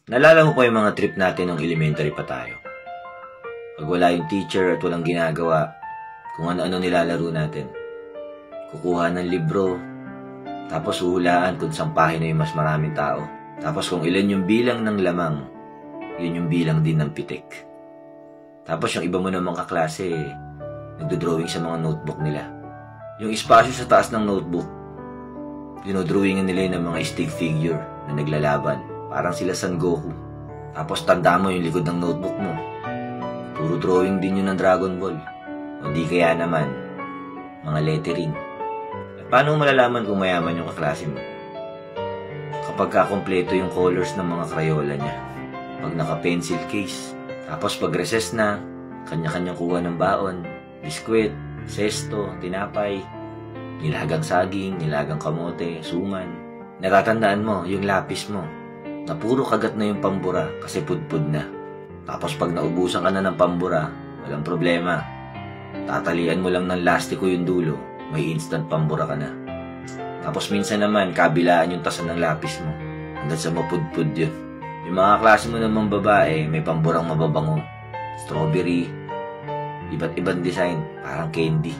Naalala mo pa yung mga trip natin nung elementary pa tayo? Pag wala yung teacher at walang ginagawa, kung ano-ano nilalaro natin. Kukuha ng libro, tapos huhulaan kung sampahin na yung mas maraming tao. Tapos kung ilan yung bilang ng lamang, yun yung bilang din ng pitik. Tapos yung iba mo namang kaklase, nagdodrawing sa mga notebook nila. Yung espasyo sa taas ng notebook, dinodrawingan nila yung mga stick figure na naglalaban. Parang sila Son Goku. Tapos tanda mo yung likod ng notebook mo. Puro drawing din yun ng Dragon Ball. O di kaya naman, mga lettering. At paano mo malalaman kung mayaman yung kaklase mo? Kapag kakompleto yung colors ng mga Crayola niya. Pag naka-pencil case. Tapos pag recess na, kanya-kanyang kuha ng baon, biskwit, sesto, tinapay, nilagang saging, nilagang kamote, suman. Natatandaan mo yung lapis mo na puro kagat na yung pambura kasi pudpud na. Tapos pag naubusan ka na ng pambura, walang problema. Tatalian mo lang ng lastiko yung dulo, may instant pambura ka na. Tapos minsan naman, kabilaan yung tasan ng lapis mo. Hanggang sa mapudpud yun. Yung mga klase mo namang babae, may pamburang mababango. Strawberry, iba't ibang design, parang candy.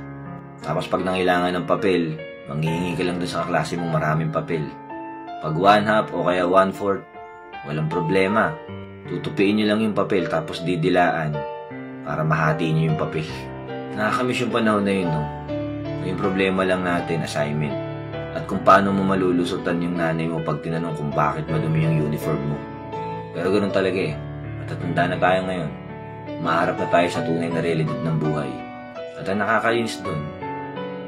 Tapos pag nangailangan ng papel, manghihingi ka lang dun sa kaklase mong maraming papel. Pag 1/2 o kaya 1/4, walang problema. Tutupiin nyo lang yung papel tapos didilaan para mahati nyo yung papel. Nakakamiss yung panahon na yun, no? Yung problema lang natin, assignment. At kung paano mo malulusutan yung nanay mo pag tinanong kung bakit madumi yung uniform mo. Pero ganun talaga eh. Matatanda na tayo ngayon. Maharap na tayo sa tunay na realidad ng buhay. At ang nakakainis dun,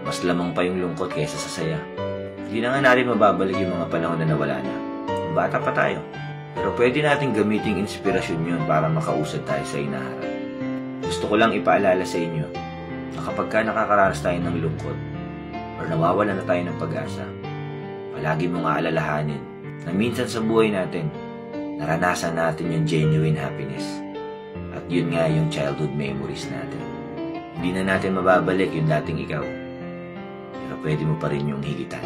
mas lamang pa yung lungkot kaysa sa saya. Hindi na nga natin mababalik yung mga panahon na nawala na. Bata pa tayo. Pero pwede natin gamiting inspirasyon yun para makausad tayo sa inaharap. Gusto ko lang ipaalala sa inyo na kapag ka nakakaranas tayo ng lungkot or nawawala na tayo ng pag-asa, palagi mong aalalahanin na minsan sa buhay natin, naranasan natin yung genuine happiness. At yun nga yung childhood memories natin. Hindi na natin mababalik yung dating ikaw, pero pwede mo pa rin yung higitan.